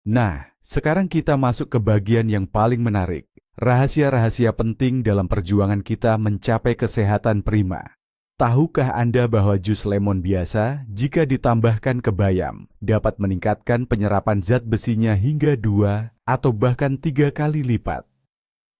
Nah, sekarang kita masuk ke bagian yang paling menarik. Rahasia-rahasia penting dalam perjuangan kita mencapai kesehatan prima. Tahukah Anda bahwa jus lemon biasa, jika ditambahkan ke bayam, dapat meningkatkan penyerapan zat besinya hingga 2 atau bahkan 3 kali lipat?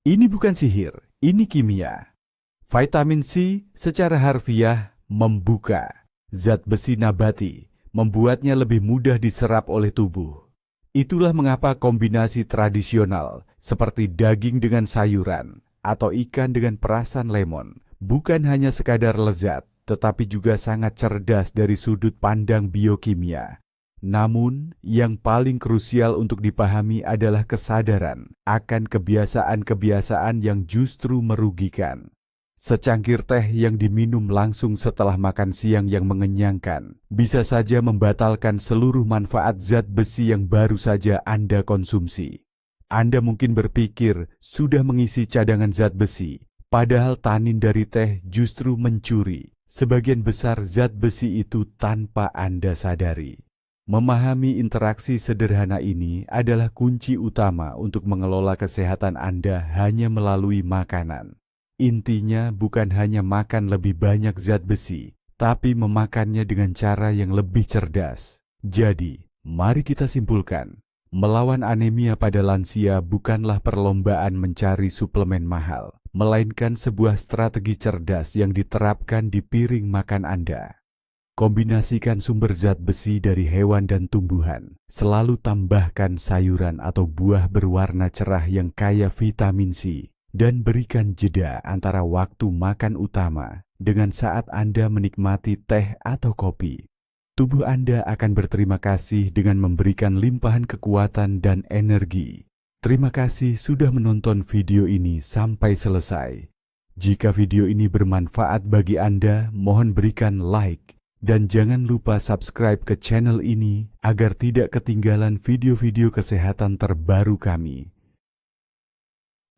Ini bukan sihir, ini kimia. Vitamin C secara harfiah membuka zat besi nabati, membuatnya lebih mudah diserap oleh tubuh. Itulah mengapa kombinasi tradisional seperti daging dengan sayuran atau ikan dengan perasan lemon bukan hanya sekadar lezat, tetapi juga sangat cerdas dari sudut pandang biokimia. Namun, yang paling krusial untuk dipahami adalah kesadaran akan kebiasaan-kebiasaan yang justru merugikan. Secangkir teh yang diminum langsung setelah makan siang yang mengenyangkan bisa saja membatalkan seluruh manfaat zat besi yang baru saja Anda konsumsi. Anda mungkin berpikir sudah mengisi cadangan zat besi, padahal tanin dari teh justru mencuri sebagian besar zat besi itu tanpa Anda sadari. Memahami interaksi sederhana ini adalah kunci utama untuk mengelola kesehatan Anda hanya melalui makanan. Intinya bukan hanya makan lebih banyak zat besi, tapi memakannya dengan cara yang lebih cerdas. Jadi, mari kita simpulkan, melawan anemia pada lansia bukanlah perlombaan mencari suplemen mahal, melainkan sebuah strategi cerdas yang diterapkan di piring makan Anda. Kombinasikan sumber zat besi dari hewan dan tumbuhan, selalu tambahkan sayuran atau buah berwarna cerah yang kaya vitamin C, dan berikan jeda antara waktu makan utama dengan saat Anda menikmati teh atau kopi. Tubuh Anda akan berterima kasih dengan memberikan limpahan kekuatan dan energi. Terima kasih sudah menonton video ini sampai selesai. Jika video ini bermanfaat bagi Anda, mohon berikan like dan jangan lupa subscribe ke channel ini agar tidak ketinggalan video-video kesehatan terbaru kami.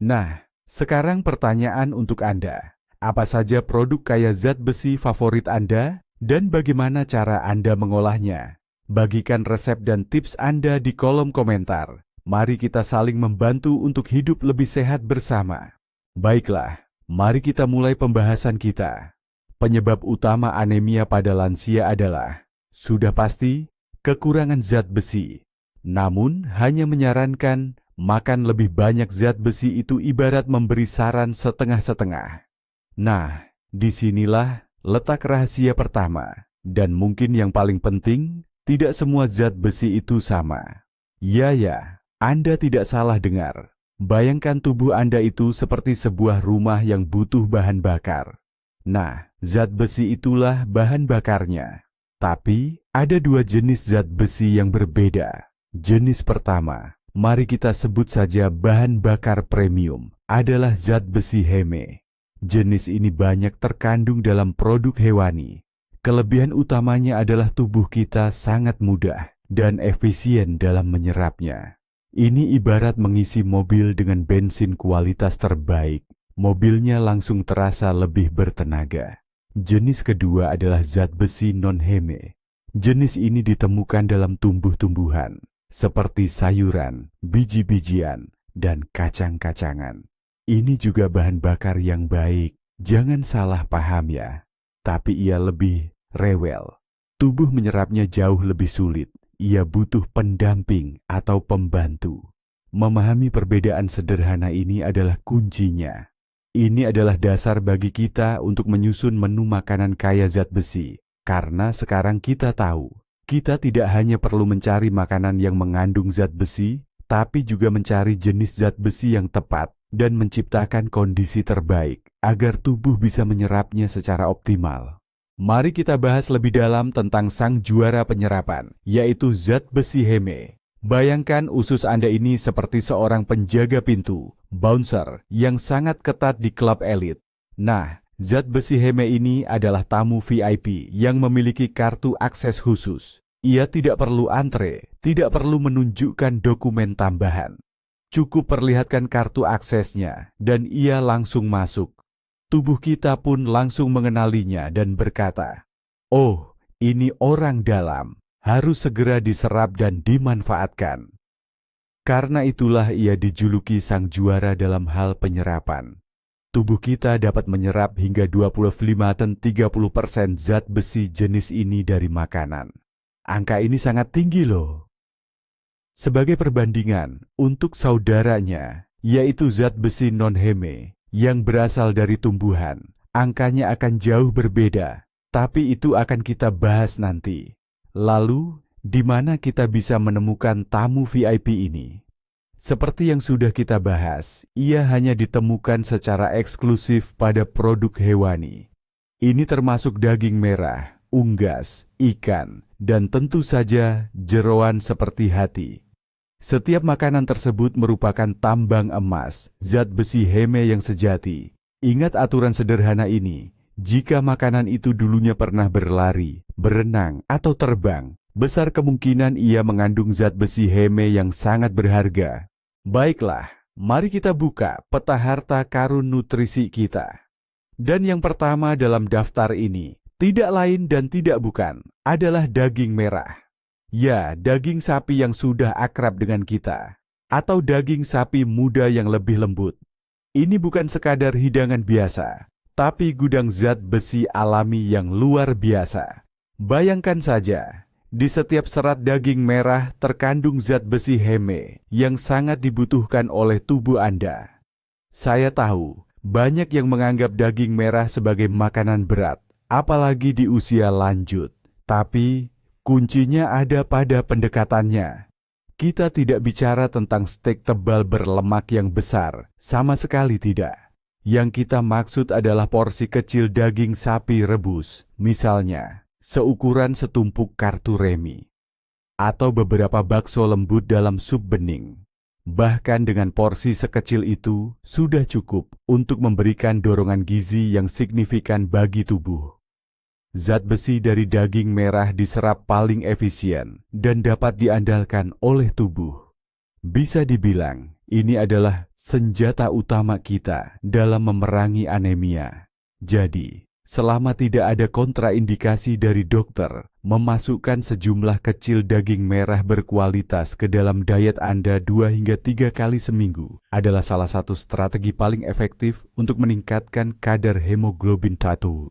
Nah, sekarang pertanyaan untuk Anda. Apa saja produk kaya zat besi favorit Anda dan bagaimana cara Anda mengolahnya? Bagikan resep dan tips Anda di kolom komentar. Mari kita saling membantu untuk hidup lebih sehat bersama. Baiklah, mari kita mulai pembahasan kita. Penyebab utama anemia pada lansia adalah, sudah pasti, kekurangan zat besi. Namun, hanya menyarankan makan lebih banyak zat besi itu ibarat memberi saran setengah-setengah. Nah, disinilah letak rahasia pertama. Dan mungkin yang paling penting, tidak semua zat besi itu sama. Ya, Anda tidak salah dengar. Bayangkan tubuh Anda itu seperti sebuah rumah yang butuh bahan bakar. Nah, zat besi itulah bahan bakarnya. Tapi, ada 2 jenis zat besi yang berbeda. Jenis pertama, mari kita sebut saja bahan bakar premium, adalah zat besi heme. Jenis ini banyak terkandung dalam produk hewani. Kelebihan utamanya adalah tubuh kita sangat mudah dan efisien dalam menyerapnya. Ini ibarat mengisi mobil dengan bensin kualitas terbaik. Mobilnya langsung terasa lebih bertenaga. Jenis kedua adalah zat besi non-heme. Jenis ini ditemukan dalam tumbuh-tumbuhan, seperti sayuran, biji-bijian, dan kacang-kacangan. Ini juga bahan bakar yang baik, jangan salah paham ya. Tapi ia lebih rewel. Tubuh menyerapnya jauh lebih sulit, ia butuh pendamping atau pembantu. Memahami perbedaan sederhana ini adalah kuncinya. Ini adalah dasar bagi kita untuk menyusun menu makanan kaya zat besi, karena sekarang kita tahu, kita tidak hanya perlu mencari makanan yang mengandung zat besi, tapi juga mencari jenis zat besi yang tepat dan menciptakan kondisi terbaik agar tubuh bisa menyerapnya secara optimal. Mari kita bahas lebih dalam tentang sang juara penyerapan, yaitu zat besi heme. Bayangkan usus Anda ini seperti seorang penjaga pintu, bouncer, yang sangat ketat di klub elit. Nah, zat besi heme ini adalah tamu VIP yang memiliki kartu akses khusus. Ia tidak perlu antre, tidak perlu menunjukkan dokumen tambahan. Cukup perlihatkan kartu aksesnya, dan ia langsung masuk. Tubuh kita pun langsung mengenalinya dan berkata, "Oh, ini orang dalam, harus segera diserap dan dimanfaatkan." Karena itulah ia dijuluki sang juara dalam hal penyerapan. Tubuh kita dapat menyerap hingga 25 dan 30% zat besi jenis ini dari makanan. Angka ini sangat tinggi loh. Sebagai perbandingan, untuk saudaranya, yaitu zat besi non-heme, yang berasal dari tumbuhan, angkanya akan jauh berbeda, tapi itu akan kita bahas nanti. Lalu, di mana kita bisa menemukan tamu VIP ini? Seperti yang sudah kita bahas, ia hanya ditemukan secara eksklusif pada produk hewani. Ini termasuk daging merah, unggas, ikan, dan tentu saja jeroan seperti hati. Setiap makanan tersebut merupakan tambang emas, zat besi heme yang sejati. Ingat aturan sederhana ini, jika makanan itu dulunya pernah berlari, berenang, atau terbang, besar kemungkinan ia mengandung zat besi heme yang sangat berharga. Baiklah, mari kita buka peta harta karun nutrisi kita. Dan yang pertama dalam daftar ini, tidak lain dan tidak bukan, adalah daging merah. Ya, daging sapi yang sudah akrab dengan kita, atau daging sapi muda yang lebih lembut. Ini bukan sekadar hidangan biasa, tapi gudang zat besi alami yang luar biasa. Bayangkan saja, di setiap serat daging merah terkandung zat besi heme yang sangat dibutuhkan oleh tubuh Anda. Saya tahu, banyak yang menganggap daging merah sebagai makanan berat, apalagi di usia lanjut. Tapi, kuncinya ada pada pendekatannya. Kita tidak bicara tentang steak tebal berlemak yang besar, sama sekali tidak. Yang kita maksud adalah porsi kecil daging sapi rebus, misalnya seukuran setumpuk kartu remi, atau beberapa bakso lembut dalam sup bening. Bahkan dengan porsi sekecil itu, sudah cukup untuk memberikan dorongan gizi yang signifikan bagi tubuh. Zat besi dari daging merah diserap paling efisien dan dapat diandalkan oleh tubuh. Bisa dibilang, ini adalah senjata utama kita dalam memerangi anemia. Jadi, selama tidak ada kontraindikasi dari dokter, memasukkan sejumlah kecil daging merah berkualitas ke dalam diet Anda 2 hingga 3 kali seminggu adalah salah satu strategi paling efektif untuk meningkatkan kadar hemoglobin tubuh.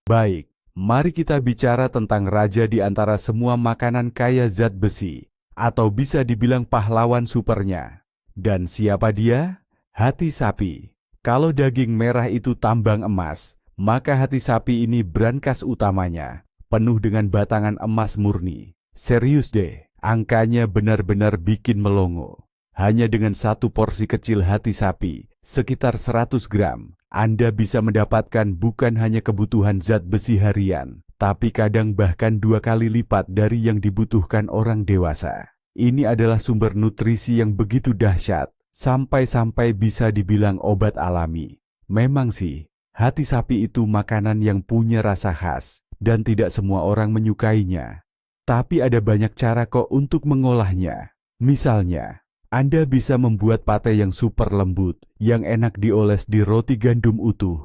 Baik, mari kita bicara tentang raja di antara semua makanan kaya zat besi, atau bisa dibilang pahlawan supernya. Dan siapa dia? Hati sapi. Kalau daging merah itu tambang emas, maka hati sapi ini brankas utamanya, penuh dengan batangan emas murni. Serius deh, angkanya benar-benar bikin melongo. Hanya dengan satu porsi kecil hati sapi, sekitar 100 gram, Anda bisa mendapatkan bukan hanya kebutuhan zat besi harian, tapi kadang bahkan 2 kali lipat dari yang dibutuhkan orang dewasa. Ini adalah sumber nutrisi yang begitu dahsyat, sampai-sampai bisa dibilang obat alami. Memang sih, hati sapi itu makanan yang punya rasa khas, dan tidak semua orang menyukainya. Tapi ada banyak cara kok untuk mengolahnya. Misalnya, Anda bisa membuat pate yang super lembut, yang enak dioles di roti gandum utuh.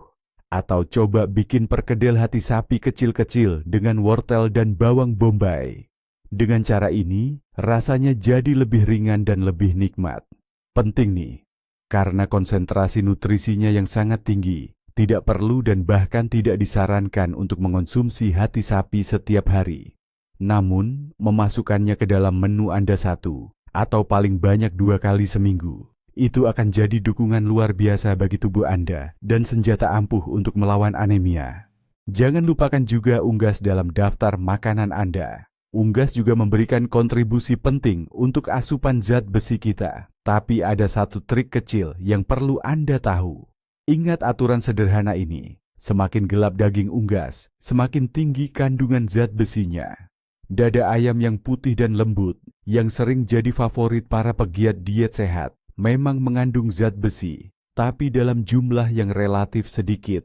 Atau coba bikin perkedel hati sapi kecil-kecil dengan wortel dan bawang bombay. Dengan cara ini, rasanya jadi lebih ringan dan lebih nikmat. Penting nih, karena konsentrasi nutrisinya yang sangat tinggi, tidak perlu dan bahkan tidak disarankan untuk mengonsumsi hati sapi setiap hari. Namun, memasukkannya ke dalam menu Anda 1 atau paling banyak 2 kali seminggu, itu akan jadi dukungan luar biasa bagi tubuh Anda dan senjata ampuh untuk melawan anemia. Jangan lupakan juga unggas dalam daftar makanan Anda. Unggas juga memberikan kontribusi penting untuk asupan zat besi kita. Tapi ada satu trik kecil yang perlu Anda tahu. Ingat aturan sederhana ini, semakin gelap daging unggas, semakin tinggi kandungan zat besinya. Dada ayam yang putih dan lembut, yang sering jadi favorit para pegiat diet sehat, memang mengandung zat besi, tapi dalam jumlah yang relatif sedikit.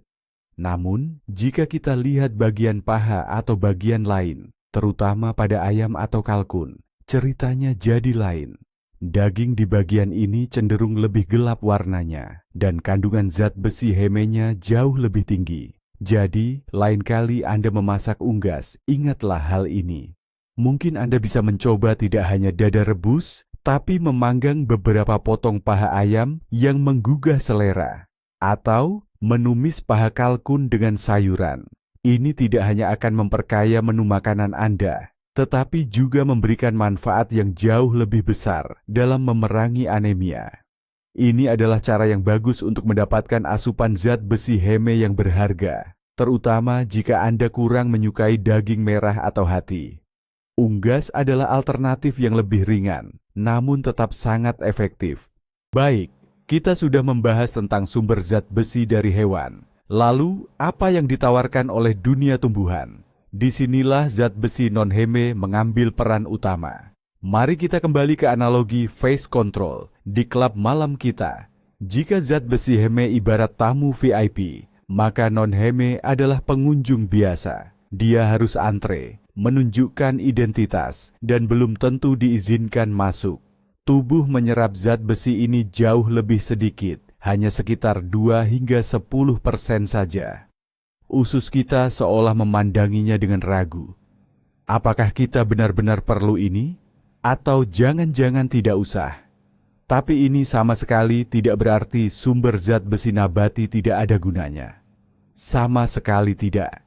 Namun, jika kita lihat bagian paha atau bagian lain, terutama pada ayam atau kalkun, ceritanya jadi lain. Daging di bagian ini cenderung lebih gelap warnanya, dan kandungan zat besi hemenya jauh lebih tinggi. Jadi, lain kali Anda memasak unggas, ingatlah hal ini. Mungkin Anda bisa mencoba tidak hanya dada rebus, tetapi memanggang beberapa potong paha ayam yang menggugah selera, atau menumis paha kalkun dengan sayuran. Ini tidak hanya akan memperkaya menu makanan Anda, tetapi juga memberikan manfaat yang jauh lebih besar dalam memerangi anemia. Ini adalah cara yang bagus untuk mendapatkan asupan zat besi heme yang berharga, terutama jika Anda kurang menyukai daging merah atau hati. Unggas adalah alternatif yang lebih ringan, namun tetap sangat efektif. Baik, kita sudah membahas tentang sumber zat besi dari hewan. Lalu, apa yang ditawarkan oleh dunia tumbuhan? Disinilah zat besi non-heme mengambil peran utama. Mari kita kembali ke analogi face control di klub malam kita. Jika zat besi heme ibarat tamu VIP, maka non-heme adalah pengunjung biasa. Dia harus antre, menunjukkan identitas, dan belum tentu diizinkan masuk. Tubuh menyerap zat besi ini jauh lebih sedikit, hanya sekitar 2 hingga 10% saja. Usus kita seolah memandanginya dengan ragu. Apakah kita benar-benar perlu ini? Atau jangan-jangan tidak usah? Tapi ini sama sekali tidak berarti sumber zat besi nabati tidak ada gunanya. Sama sekali tidak.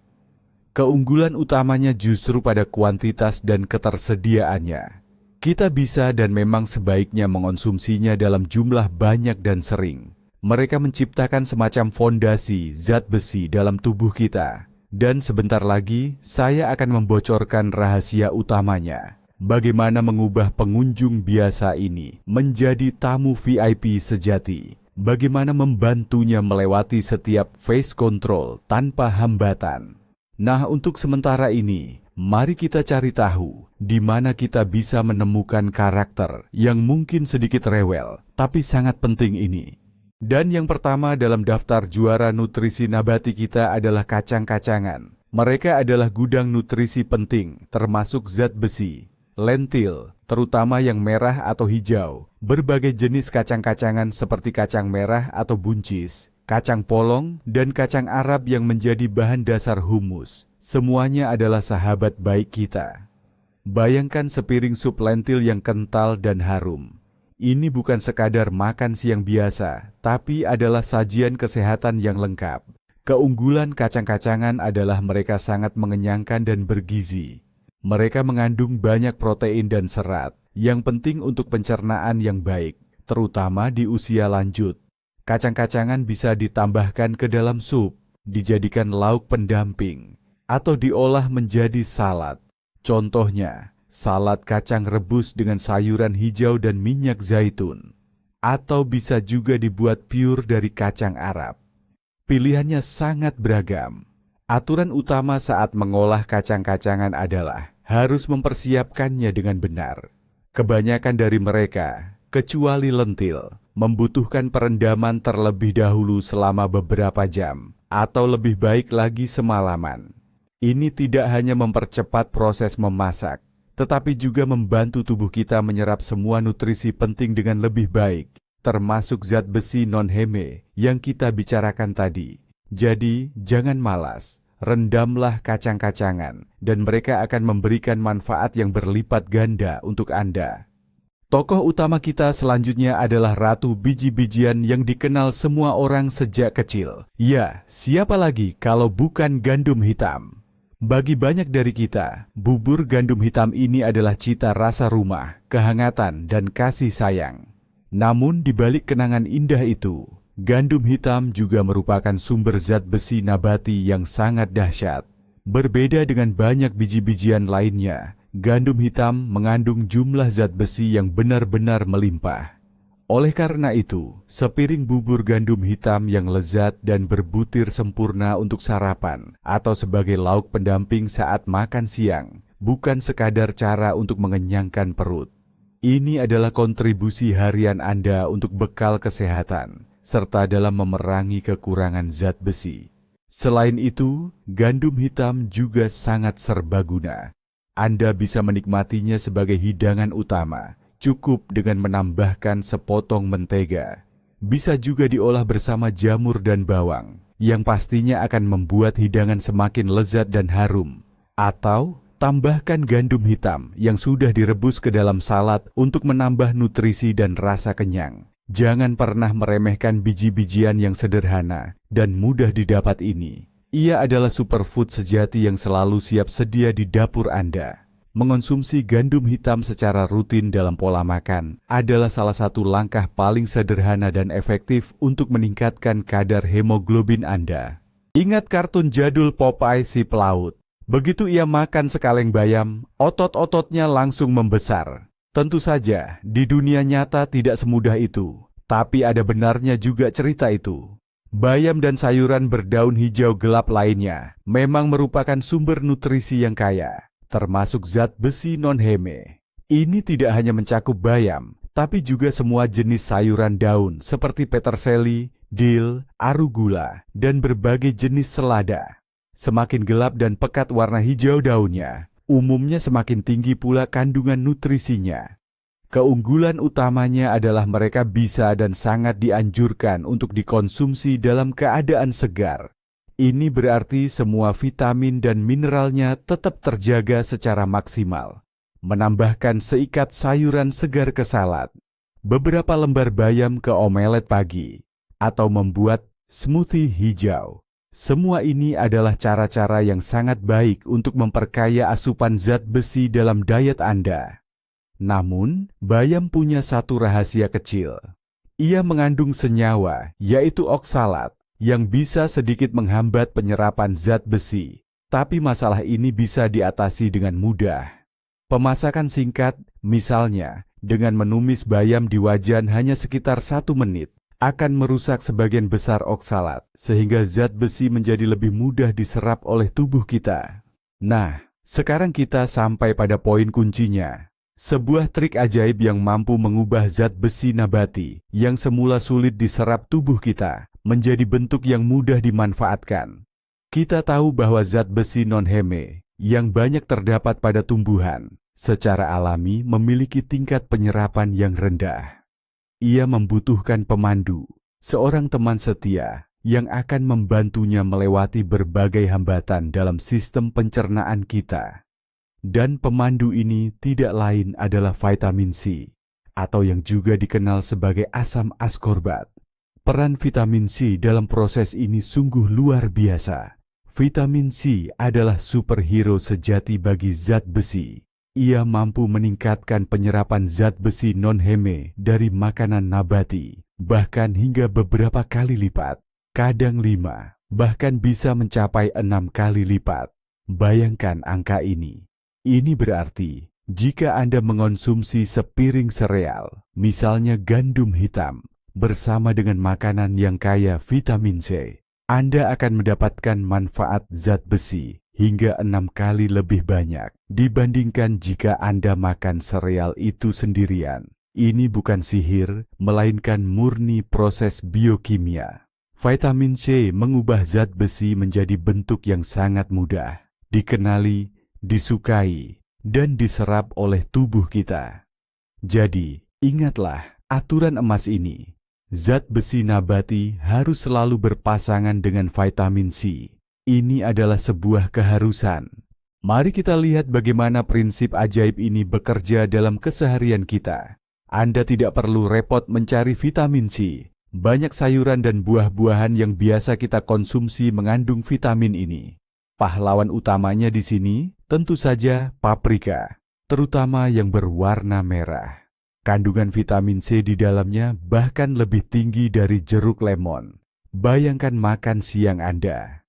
Keunggulan utamanya justru pada kuantitas dan ketersediaannya. Kita bisa dan memang sebaiknya mengonsumsinya dalam jumlah banyak dan sering. Mereka menciptakan semacam fondasi zat besi dalam tubuh kita. Dan sebentar lagi, saya akan membocorkan rahasia utamanya. Bagaimana mengubah pengunjung biasa ini menjadi tamu VIP sejati. Bagaimana membantunya melewati setiap face control tanpa hambatan. Nah, untuk sementara ini, mari kita cari tahu di mana kita bisa menemukan karakter yang mungkin sedikit rewel, tapi sangat penting ini. Dan yang pertama dalam daftar juara nutrisi nabati kita adalah kacang-kacangan. Mereka adalah gudang nutrisi penting, termasuk zat besi, lentil, terutama yang merah atau hijau, berbagai jenis kacang-kacangan seperti kacang merah atau buncis, kacang polong, dan kacang Arab yang menjadi bahan dasar humus. Semuanya adalah sahabat baik kita. Bayangkan sepiring sup lentil yang kental dan harum. Ini bukan sekadar makan siang biasa, tapi adalah sajian kesehatan yang lengkap. Keunggulan kacang-kacangan adalah mereka sangat mengenyangkan dan bergizi. Mereka mengandung banyak protein dan serat, yang penting untuk pencernaan yang baik, terutama di usia lanjut. Kacang-kacangan bisa ditambahkan ke dalam sup, dijadikan lauk pendamping, atau diolah menjadi salad. Contohnya, salad kacang rebus dengan sayuran hijau dan minyak zaitun. Atau bisa juga dibuat pure dari kacang Arab. Pilihannya sangat beragam. Aturan utama saat mengolah kacang-kacangan adalah harus mempersiapkannya dengan benar. Kebanyakan dari mereka, kecuali lentil, membutuhkan perendaman terlebih dahulu selama beberapa jam, atau lebih baik lagi semalaman. Ini tidak hanya mempercepat proses memasak, tetapi juga membantu tubuh kita menyerap semua nutrisi penting dengan lebih baik, termasuk zat besi non-heme yang kita bicarakan tadi. Jadi, jangan malas, rendamlah kacang-kacangan, dan mereka akan memberikan manfaat yang berlipat ganda untuk Anda. Tokoh utama kita selanjutnya adalah Ratu Biji-bijian yang dikenal semua orang sejak kecil. Ya, siapa lagi kalau bukan gandum hitam? Bagi banyak dari kita, bubur gandum hitam ini adalah cita rasa rumah, kehangatan, dan kasih sayang. Namun di balik kenangan indah itu, gandum hitam juga merupakan sumber zat besi nabati yang sangat dahsyat. Berbeda dengan banyak biji-bijian lainnya, gandum hitam mengandung jumlah zat besi yang benar-benar melimpah. Oleh karena itu, sepiring bubur gandum hitam yang lezat dan berbutir sempurna untuk sarapan atau sebagai lauk pendamping saat makan siang, bukan sekadar cara untuk mengenyangkan perut. Ini adalah kontribusi harian Anda untuk bekal kesehatan, serta dalam memerangi kekurangan zat besi. Selain itu, gandum hitam juga sangat serbaguna. Anda bisa menikmatinya sebagai hidangan utama, cukup dengan menambahkan sepotong mentega. Bisa juga diolah bersama jamur dan bawang, yang pastinya akan membuat hidangan semakin lezat dan harum. Atau Tambahkan gandum hitam yang sudah direbus ke dalam salad untuk menambah nutrisi dan rasa kenyang. Jangan pernah meremehkan biji-bijian yang sederhana dan mudah didapat ini. Ia adalah superfood sejati yang selalu siap sedia di dapur Anda. Mengonsumsi gandum hitam secara rutin dalam pola makan adalah salah satu langkah paling sederhana dan efektif untuk meningkatkan kadar hemoglobin Anda. Ingat kartun jadul Popeye si pelaut? Begitu ia makan sekaleng bayam, otot-ototnya langsung membesar. Tentu saja, di dunia nyata tidak semudah itu. Tapi ada benarnya juga cerita itu. Bayam dan sayuran berdaun hijau gelap lainnya memang merupakan sumber nutrisi yang kaya, termasuk zat besi non-heme. Ini tidak hanya mencakup bayam, tapi juga semua jenis sayuran daun seperti peterseli, dill, arugula, dan berbagai jenis selada. Semakin gelap dan pekat warna hijau daunnya, umumnya semakin tinggi pula kandungan nutrisinya. Keunggulan utamanya adalah mereka bisa dan sangat dianjurkan untuk dikonsumsi dalam keadaan segar. Ini berarti semua vitamin dan mineralnya tetap terjaga secara maksimal. Menambahkan seikat sayuran segar ke salad, beberapa lembar bayam ke omelet pagi, atau membuat smoothie hijau. Semua ini adalah cara-cara yang sangat baik untuk memperkaya asupan zat besi dalam diet Anda. Namun, bayam punya satu rahasia kecil. Ia mengandung senyawa, yaitu oksalat, yang bisa sedikit menghambat penyerapan zat besi. Tapi masalah ini bisa diatasi dengan mudah. Pemasakan singkat, misalnya, dengan menumis bayam di wajan hanya sekitar 1 menit, akan merusak sebagian besar oksalat, sehingga zat besi menjadi lebih mudah diserap oleh tubuh kita. Nah, sekarang kita sampai pada poin kuncinya. Sebuah trik ajaib yang mampu mengubah zat besi nabati yang semula sulit diserap tubuh kita menjadi bentuk yang mudah dimanfaatkan. Kita tahu bahwa zat besi non-heme yang banyak terdapat pada tumbuhan secara alami memiliki tingkat penyerapan yang rendah. Ia membutuhkan pemandu, seorang teman setia yang akan membantunya melewati berbagai hambatan dalam sistem pencernaan kita. Dan pemandu ini tidak lain adalah vitamin C, atau yang juga dikenal sebagai asam askorbat. Peran vitamin C dalam proses ini sungguh luar biasa. Vitamin C adalah superhero sejati bagi zat besi. Ia mampu meningkatkan penyerapan zat besi non-heme dari makanan nabati, bahkan hingga beberapa kali lipat, kadang 5, bahkan bisa mencapai 6 kali lipat. Bayangkan angka ini. Ini berarti, jika Anda mengonsumsi sepiring sereal, misalnya gandum hitam, bersama dengan makanan yang kaya vitamin C, Anda akan mendapatkan manfaat zat besi hingga 6 kali lebih banyak dibandingkan jika Anda makan sereal itu sendirian. Ini bukan sihir, melainkan murni proses biokimia. Vitamin C mengubah zat besi menjadi bentuk yang sangat mudah dikenali, disukai, dan diserap oleh tubuh kita. Jadi, ingatlah aturan emas ini. Zat besi nabati harus selalu berpasangan dengan vitamin C. Ini adalah sebuah keharusan. Mari kita lihat bagaimana prinsip ajaib ini bekerja dalam keseharian kita. Anda tidak perlu repot mencari vitamin C. Banyak sayuran dan buah-buahan yang biasa kita konsumsi mengandung vitamin ini. Pahlawan utamanya di sini tentu saja paprika, terutama yang berwarna merah. Kandungan vitamin C di dalamnya bahkan lebih tinggi dari jeruk lemon. Bayangkan makan siang Anda.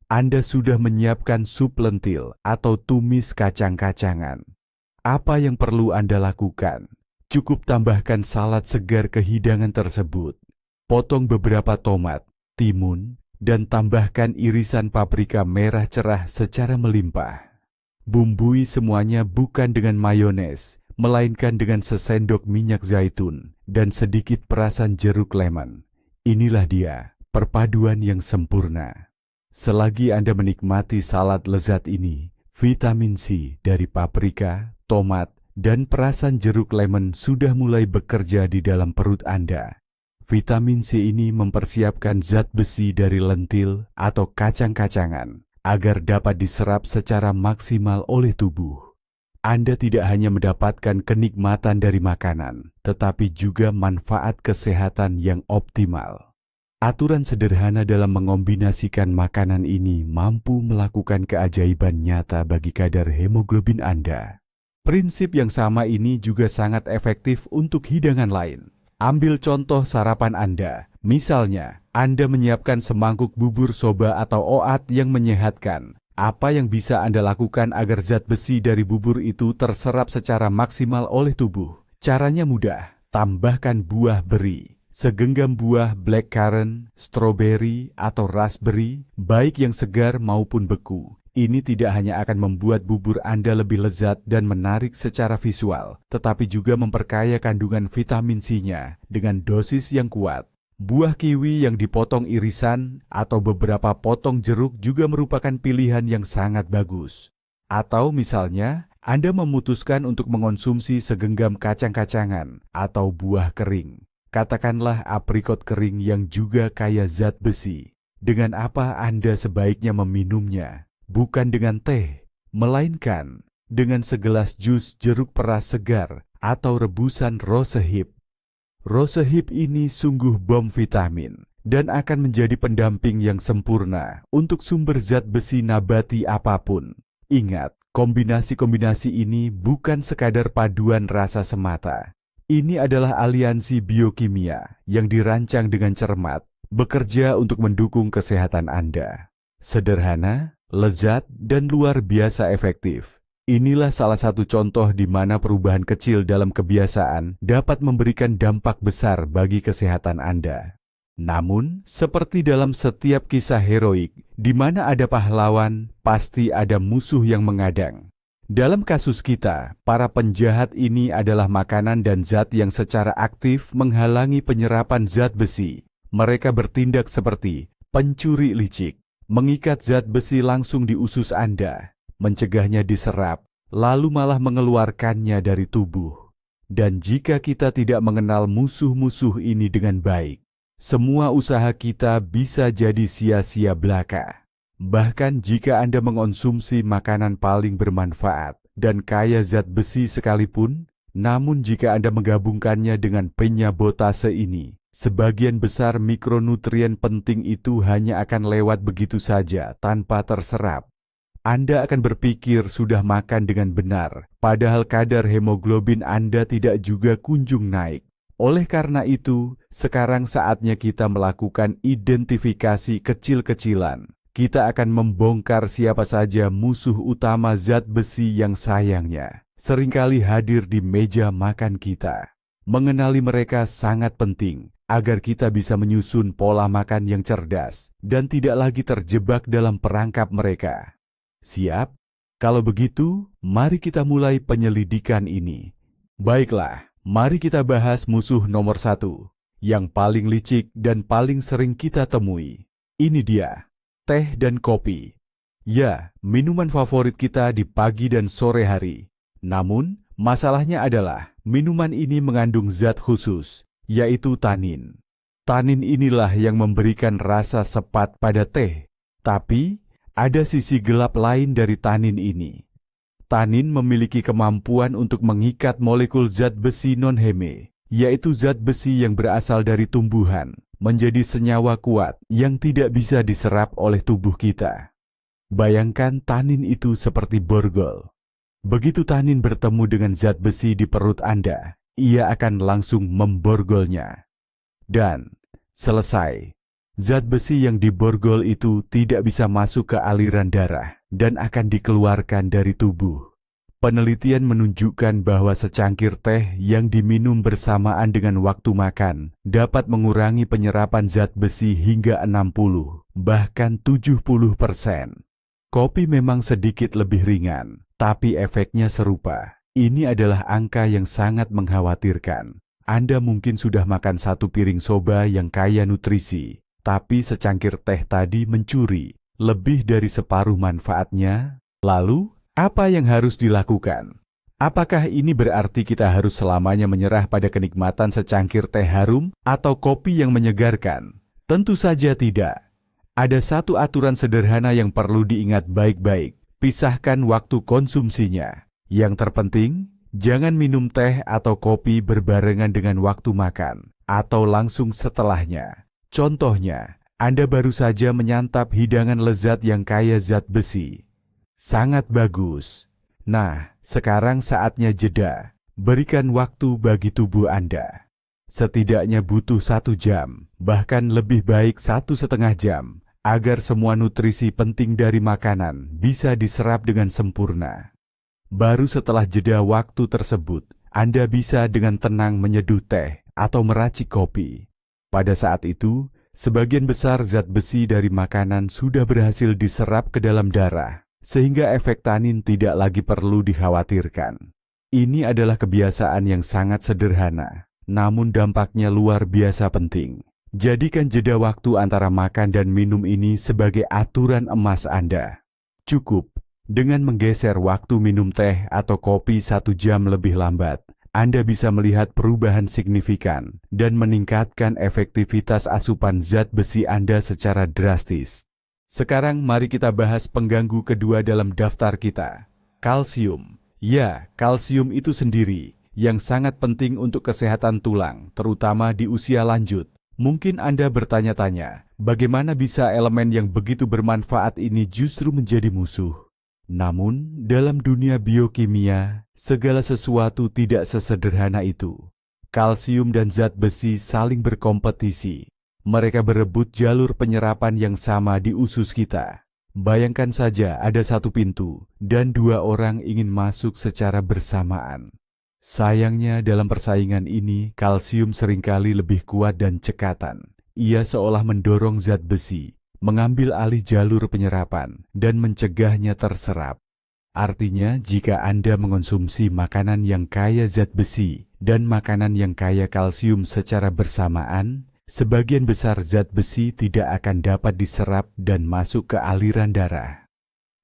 Anda sudah menyiapkan sup lentil atau tumis kacang-kacangan. Apa yang perlu Anda lakukan? Cukup tambahkan salad segar ke hidangan tersebut. Potong beberapa tomat, timun, dan tambahkan irisan paprika merah cerah secara melimpah. Bumbui semuanya bukan dengan mayones, melainkan dengan sesendok minyak zaitun dan sedikit perasan jeruk lemon. Inilah dia, perpaduan yang sempurna. Selagi Anda menikmati salad lezat ini, vitamin C dari paprika, tomat, dan perasan jeruk lemon sudah mulai bekerja di dalam perut Anda. Vitamin C ini mempersiapkan zat besi dari lentil atau kacang-kacangan agar dapat diserap secara maksimal oleh tubuh. Anda tidak hanya mendapatkan kenikmatan dari makanan, tetapi juga manfaat kesehatan yang optimal. Aturan sederhana dalam mengombinasikan makanan ini mampu melakukan keajaiban nyata bagi kadar hemoglobin Anda. Prinsip yang sama ini juga sangat efektif untuk hidangan lain. Ambil contoh sarapan Anda. Misalnya, Anda menyiapkan semangkuk bubur soba atau oat yang menyehatkan. Apa yang bisa Anda lakukan agar zat besi dari bubur itu terserap secara maksimal oleh tubuh? Caranya mudah. Tambahkan buah beri. Segenggam buah blackcurrant, stroberi, atau raspberry, baik yang segar maupun beku. Ini tidak hanya akan membuat bubur Anda lebih lezat dan menarik secara visual, tetapi juga memperkaya kandungan vitamin C-nya dengan dosis yang kuat. Buah kiwi yang dipotong irisan atau beberapa potong jeruk juga merupakan pilihan yang sangat bagus. Atau misalnya, Anda memutuskan untuk mengonsumsi segenggam kacang-kacangan atau buah kering. Katakanlah aprikot kering yang juga kaya zat besi. Dengan apa Anda sebaiknya meminumnya? Bukan dengan teh, melainkan dengan segelas jus jeruk peras segar atau rebusan rosehip. Rosehip ini sungguh bom vitamin dan akan menjadi pendamping yang sempurna untuk sumber zat besi nabati apapun. Ingat, kombinasi-kombinasi ini bukan sekadar paduan rasa semata. Ini adalah aliansi biokimia yang dirancang dengan cermat, bekerja untuk mendukung kesehatan Anda. Sederhana, lezat, dan luar biasa efektif. Inilah salah satu contoh di mana perubahan kecil dalam kebiasaan dapat memberikan dampak besar bagi kesehatan Anda. Namun, seperti dalam setiap kisah heroik, di mana ada pahlawan, pasti ada musuh yang mengadang. Dalam kasus kita, para penjahat ini adalah makanan dan zat yang secara aktif menghalangi penyerapan zat besi. Mereka bertindak seperti pencuri licik. Mengikat zat besi langsung di usus Anda, mencegahnya diserap, lalu malah mengeluarkannya dari tubuh. Dan jika kita tidak mengenal musuh-musuh ini dengan baik, semua usaha kita bisa jadi sia-sia belaka. Bahkan jika Anda mengonsumsi makanan paling bermanfaat dan kaya zat besi sekalipun, namun jika Anda menggabungkannya dengan penyabotase ini, sebagian besar mikronutrien penting itu hanya akan lewat begitu saja tanpa terserap. Anda akan berpikir sudah makan dengan benar, padahal kadar hemoglobin Anda tidak juga kunjung naik. Oleh karena itu, sekarang saatnya kita melakukan identifikasi kecil-kecilan. Kita akan membongkar siapa saja musuh utama zat besi yang sayangnya seringkali hadir di meja makan kita. Mengenali mereka sangat penting agar kita bisa menyusun pola makan yang cerdas dan tidak lagi terjebak dalam perangkap mereka. Siap? Kalau begitu, mari kita mulai penyelidikan ini. Baiklah, mari kita bahas musuh nomor 1, yang paling licik dan paling sering kita temui. Ini dia, teh dan kopi. Ya, minuman favorit kita di pagi dan sore hari. Namun, masalahnya adalah minuman ini mengandung zat khusus, yaitu tanin. Tanin inilah yang memberikan rasa sepat pada teh. Tapi, ada sisi gelap lain dari tanin ini. Tanin memiliki kemampuan untuk mengikat molekul zat besi non-heme, yaitu zat besi yang berasal dari tumbuhan, menjadi senyawa kuat yang tidak bisa diserap oleh tubuh kita. Bayangkan tanin itu seperti borgol. Begitu tanin bertemu dengan zat besi di perut Anda, ia akan langsung memborgolnya. Dan selesai. Zat besi yang diborgol itu tidak bisa masuk ke aliran darah dan akan dikeluarkan dari tubuh. Penelitian menunjukkan bahwa secangkir teh yang diminum bersamaan dengan waktu makan dapat mengurangi penyerapan zat besi hingga 60, bahkan 70%. Kopi memang sedikit lebih ringan, tapi efeknya serupa. Ini adalah angka yang sangat mengkhawatirkan. Anda mungkin sudah makan 1 piring soba yang kaya nutrisi, tapi secangkir teh tadi mencuri lebih dari separuh manfaatnya. Lalu, apa yang harus dilakukan? Apakah ini berarti kita harus selamanya menyerah pada kenikmatan secangkir teh harum atau kopi yang menyegarkan? Tentu saja tidak. Ada satu aturan sederhana yang perlu diingat baik-baik. Pisahkan waktu konsumsinya. Yang terpenting, jangan minum teh atau kopi berbarengan dengan waktu makan, atau langsung setelahnya. Contohnya, Anda baru saja menyantap hidangan lezat yang kaya zat besi. Sangat bagus. Nah, sekarang saatnya jeda. Berikan waktu bagi tubuh Anda. Setidaknya butuh 1 jam, bahkan lebih baik 1,5 jam, agar semua nutrisi penting dari makanan bisa diserap dengan sempurna. Baru setelah jeda waktu tersebut, Anda bisa dengan tenang menyeduh teh atau meracik kopi. Pada saat itu, sebagian besar zat besi dari makanan sudah berhasil diserap ke dalam darah, sehingga efek tanin tidak lagi perlu dikhawatirkan. Ini adalah kebiasaan yang sangat sederhana, namun dampaknya luar biasa penting. Jadikan jeda waktu antara makan dan minum ini sebagai aturan emas Anda. Cukup dengan menggeser waktu minum teh atau kopi 1 jam lebih lambat, Anda bisa melihat perubahan signifikan dan meningkatkan efektivitas asupan zat besi Anda secara drastis. Sekarang mari kita bahas pengganggu kedua dalam daftar kita, kalsium. Ya, kalsium itu sendiri yang sangat penting untuk kesehatan tulang, terutama di usia lanjut. Mungkin Anda bertanya-tanya, bagaimana bisa elemen yang begitu bermanfaat ini justru menjadi musuh? Namun, dalam dunia biokimia, segala sesuatu tidak sesederhana itu. Kalsium dan zat besi saling berkompetisi. Mereka berebut jalur penyerapan yang sama di usus kita. Bayangkan saja ada 1 pintu, dan 2 orang ingin masuk secara bersamaan. Sayangnya dalam persaingan ini, kalsium seringkali lebih kuat dan cekatan. Ia seolah mendorong zat besi, mengambil alih jalur penyerapan, dan mencegahnya terserap. Artinya, jika Anda mengonsumsi makanan yang kaya zat besi dan makanan yang kaya kalsium secara bersamaan, sebagian besar zat besi tidak akan dapat diserap dan masuk ke aliran darah.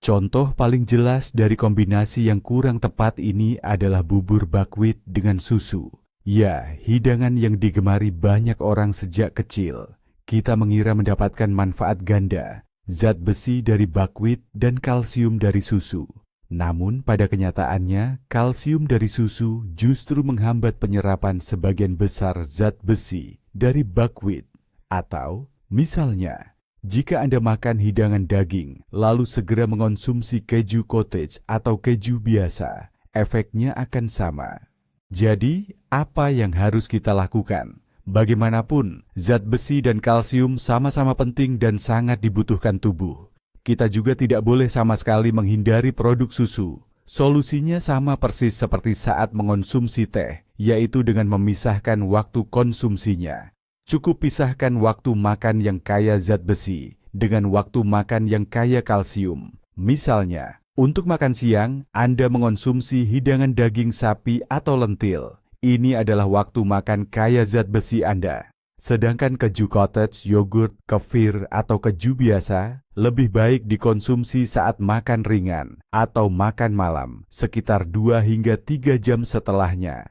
Contoh paling jelas dari kombinasi yang kurang tepat ini adalah bubur buckwheat dengan susu. Ya, hidangan yang digemari banyak orang sejak kecil. Kita mengira mendapatkan manfaat ganda, zat besi dari buckwheat dan kalsium dari susu. Namun pada kenyataannya, kalsium dari susu justru menghambat penyerapan sebagian besar zat besi dari buckwheat. Atau, misalnya, jika Anda makan hidangan daging, lalu segera mengonsumsi keju cottage atau keju biasa, efeknya akan sama. Jadi, apa yang harus kita lakukan? Bagaimanapun, zat besi dan kalsium sama-sama penting dan sangat dibutuhkan tubuh. Kita juga tidak boleh sama sekali menghindari produk susu. Solusinya sama persis seperti saat mengonsumsi teh, yaitu dengan memisahkan waktu konsumsinya. Cukup pisahkan waktu makan yang kaya zat besi dengan waktu makan yang kaya kalsium. Misalnya, untuk makan siang, Anda mengonsumsi hidangan daging sapi atau lentil. Ini adalah waktu makan kaya zat besi Anda. Sedangkan keju cottage, yogurt, kefir, atau keju biasa lebih baik dikonsumsi saat makan ringan atau makan malam, sekitar 2 hingga 3 jam setelahnya.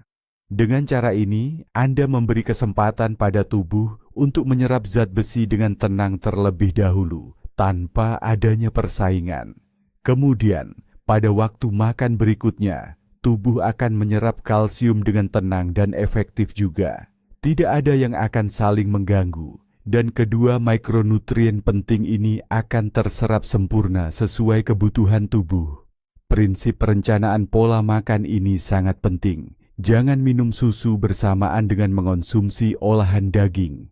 Dengan cara ini, Anda memberi kesempatan pada tubuh untuk menyerap zat besi dengan tenang terlebih dahulu, tanpa adanya persaingan. Kemudian, pada waktu makan berikutnya, tubuh akan menyerap kalsium dengan tenang dan efektif juga. Tidak ada yang akan saling mengganggu, dan kedua mikronutrien penting ini akan terserap sempurna sesuai kebutuhan tubuh. Prinsip perencanaan pola makan ini sangat penting. Jangan minum susu bersamaan dengan mengonsumsi olahan daging.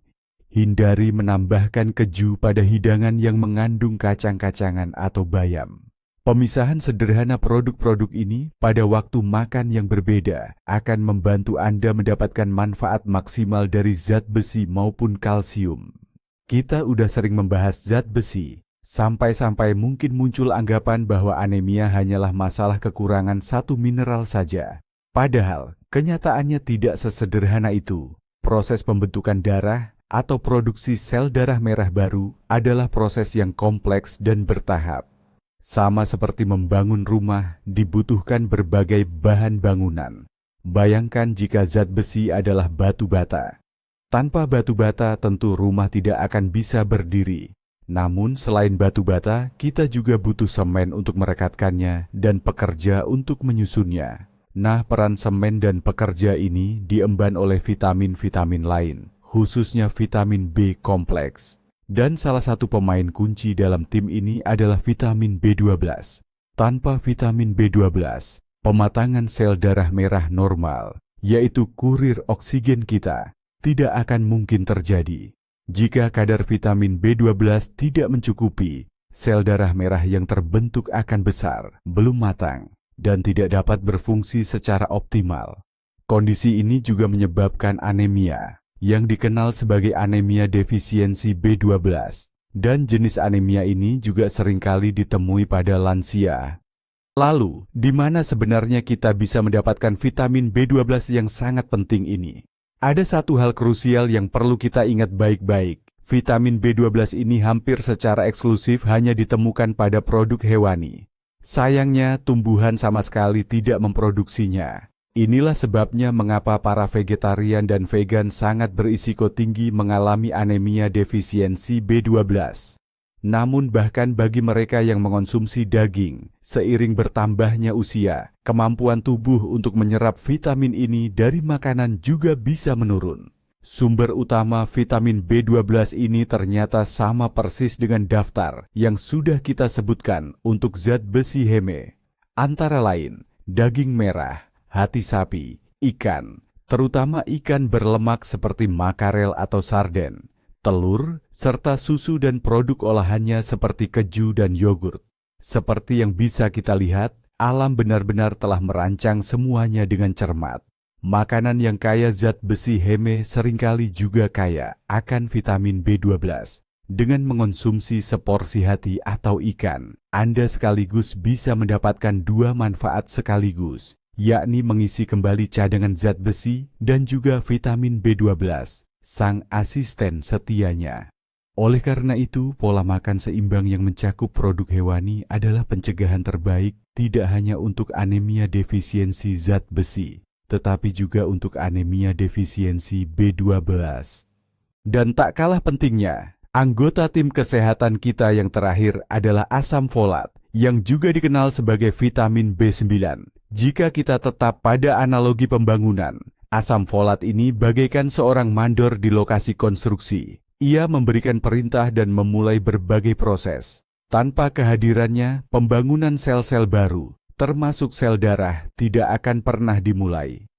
Hindari menambahkan keju pada hidangan yang mengandung kacang-kacangan atau bayam. Pemisahan sederhana produk-produk ini pada waktu makan yang berbeda akan membantu Anda mendapatkan manfaat maksimal dari zat besi maupun kalsium. Kita udah sering membahas zat besi, sampai-sampai mungkin muncul anggapan bahwa anemia hanyalah masalah kekurangan 1 mineral saja. Padahal, kenyataannya tidak sesederhana itu. Proses pembentukan darah atau produksi sel darah merah baru adalah proses yang kompleks dan bertahap. Sama seperti membangun rumah, dibutuhkan berbagai bahan bangunan. Bayangkan jika zat besi adalah batu bata. Tanpa batu bata, tentu rumah tidak akan bisa berdiri. Namun selain batu bata, kita juga butuh semen untuk merekatkannya dan pekerja untuk menyusunnya. Nah, peran semen dan pekerja ini diemban oleh vitamin-vitamin lain, khususnya vitamin B kompleks. Dan salah satu pemain kunci dalam tim ini adalah vitamin B12. Tanpa vitamin B12, pematangan sel darah merah normal, yaitu kurir oksigen kita, tidak akan mungkin terjadi. Jika kadar vitamin B12 tidak mencukupi, sel darah merah yang terbentuk akan besar, belum matang, dan tidak dapat berfungsi secara optimal. Kondisi ini juga menyebabkan anemia, yang dikenal sebagai anemia defisiensi B12. Dan jenis anemia ini juga seringkali ditemui pada lansia. Lalu, di mana sebenarnya kita bisa mendapatkan vitamin B12 yang sangat penting ini? Ada satu hal krusial yang perlu kita ingat baik-baik. Vitamin B12 ini hampir secara eksklusif hanya ditemukan pada produk hewani. Sayangnya, tumbuhan sama sekali tidak memproduksinya. Inilah sebabnya mengapa para vegetarian dan vegan sangat berisiko tinggi mengalami anemia defisiensi B12. Namun bahkan bagi mereka yang mengonsumsi daging, seiring bertambahnya usia, kemampuan tubuh untuk menyerap vitamin ini dari makanan juga bisa menurun. Sumber utama vitamin B12 ini ternyata sama persis dengan daftar yang sudah kita sebutkan untuk zat besi heme. Antara lain, daging merah, hati sapi, ikan, terutama ikan berlemak seperti makarel atau sarden, telur, serta susu dan produk olahannya seperti keju dan yogurt. Seperti yang bisa kita lihat, alam benar-benar telah merancang semuanya dengan cermat. Makanan yang kaya zat besi heme seringkali juga kaya akan vitamin B12. Dengan mengonsumsi seporsi hati atau ikan, Anda sekaligus bisa mendapatkan dua manfaat sekaligus, yakni mengisi kembali cadangan zat besi dan juga vitamin B12. Sang asisten setianya. Oleh karena itu, pola makan seimbang yang mencakup produk hewani adalah pencegahan terbaik tidak hanya untuk anemia defisiensi zat besi, tetapi juga untuk anemia defisiensi B12. Dan tak kalah pentingnya, anggota tim kesehatan kita yang terakhir adalah asam folat, yang juga dikenal sebagai vitamin B9. Jika kita tetap pada analogi pembangunan, asam folat ini bagaikan seorang mandor di lokasi konstruksi. Ia memberikan perintah dan memulai berbagai proses. Tanpa kehadirannya, pembangunan sel-sel baru, termasuk sel darah, tidak akan pernah dimulai.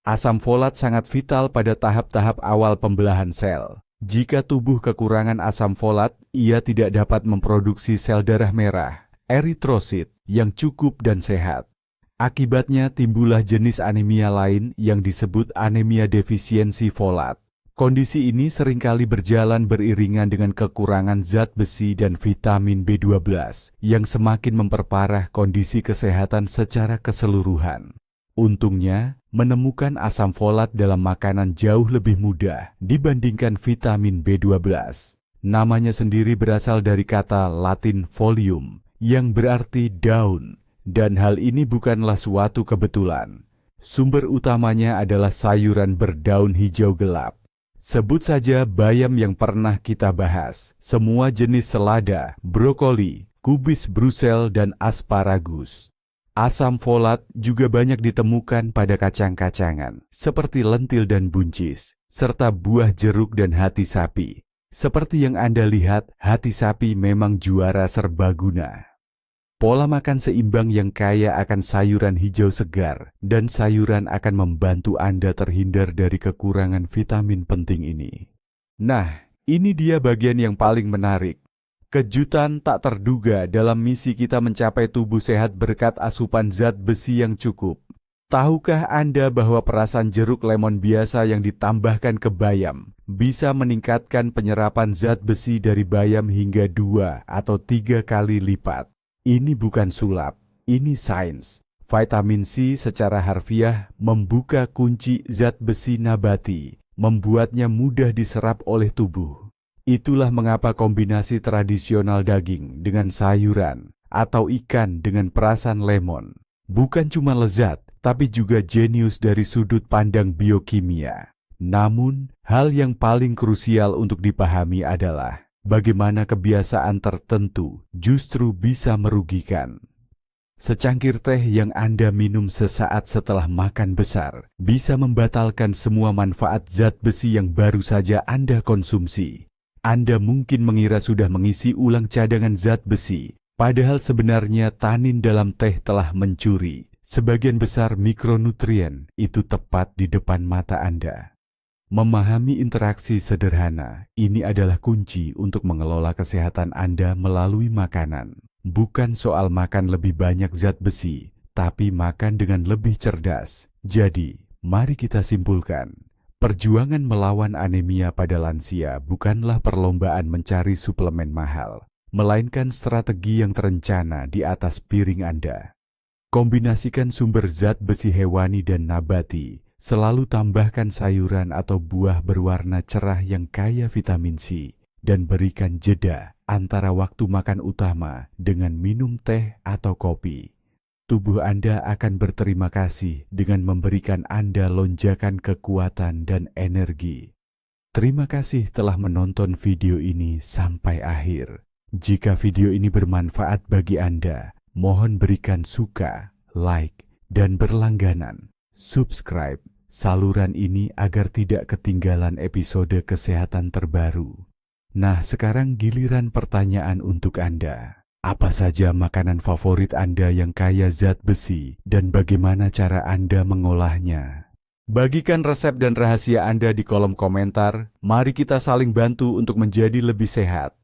Asam folat sangat vital pada tahap-tahap awal pembelahan sel. Jika tubuh kekurangan asam folat, ia tidak dapat memproduksi sel darah merah, eritrosit, yang cukup dan sehat. Akibatnya timbullah jenis anemia lain yang disebut anemia defisiensi folat. Kondisi ini seringkali berjalan beriringan dengan kekurangan zat besi dan vitamin B12 yang semakin memperparah kondisi kesehatan secara keseluruhan. Untungnya, menemukan asam folat dalam makanan jauh lebih mudah dibandingkan vitamin B12. Namanya sendiri berasal dari kata Latin folium yang berarti daun. Dan hal ini bukanlah suatu kebetulan. Sumber utamanya adalah sayuran berdaun hijau gelap. Sebut saja bayam yang pernah kita bahas, semua jenis selada, brokoli, kubis Brussels, dan asparagus. Asam folat juga banyak ditemukan pada kacang-kacangan, seperti lentil dan buncis, serta buah jeruk dan hati sapi. Seperti yang Anda lihat, hati sapi memang juara serbaguna. Pola makan seimbang yang kaya akan sayuran hijau segar dan sayuran akan membantu Anda terhindar dari kekurangan vitamin penting ini. Nah, ini dia bagian yang paling menarik. Kejutan tak terduga dalam misi kita mencapai tubuh sehat berkat asupan zat besi yang cukup. Tahukah Anda bahwa perasan jeruk lemon biasa yang ditambahkan ke bayam bisa meningkatkan penyerapan zat besi dari bayam hingga 2 atau 3 kali lipat? Ini bukan sulap, ini sains. Vitamin C secara harfiah membuka kunci zat besi nabati, membuatnya mudah diserap oleh tubuh. Itulah mengapa kombinasi tradisional daging dengan sayuran atau ikan dengan perasan lemon bukan cuma lezat, tapi juga jenius dari sudut pandang biokimia. Namun, hal yang paling krusial untuk dipahami adalah bagaimana kebiasaan tertentu justru bisa merugikan. Secangkir teh yang Anda minum sesaat setelah makan besar bisa membatalkan semua manfaat zat besi yang baru saja Anda konsumsi. Anda mungkin mengira sudah mengisi ulang cadangan zat besi, padahal sebenarnya tanin dalam teh telah mencuri sebagian besar mikronutrien itu tepat di depan mata Anda. Memahami interaksi sederhana ini adalah kunci untuk mengelola kesehatan Anda melalui makanan. Bukan soal makan lebih banyak zat besi, tapi makan dengan lebih cerdas. Jadi, mari kita simpulkan. Perjuangan melawan anemia pada lansia bukanlah perlombaan mencari suplemen mahal, melainkan strategi yang terencana di atas piring Anda. Kombinasikan sumber zat besi hewani dan nabati, selalu tambahkan sayuran atau buah berwarna cerah yang kaya vitamin C, dan berikan jeda antara waktu makan utama dengan minum teh atau kopi. Tubuh Anda akan berterima kasih dengan memberikan Anda lonjakan kekuatan dan energi. Terima kasih telah menonton video ini sampai akhir. Jika video ini bermanfaat bagi Anda, mohon berikan suka, like, dan berlangganan. Subscribe saluran ini agar tidak ketinggalan episode kesehatan terbaru. Nah, sekarang giliran pertanyaan untuk Anda. Apa saja makanan favorit Anda yang kaya zat besi dan bagaimana cara Anda mengolahnya? Bagikan resep dan rahasia Anda di kolom komentar. Mari kita saling bantu untuk menjadi lebih sehat.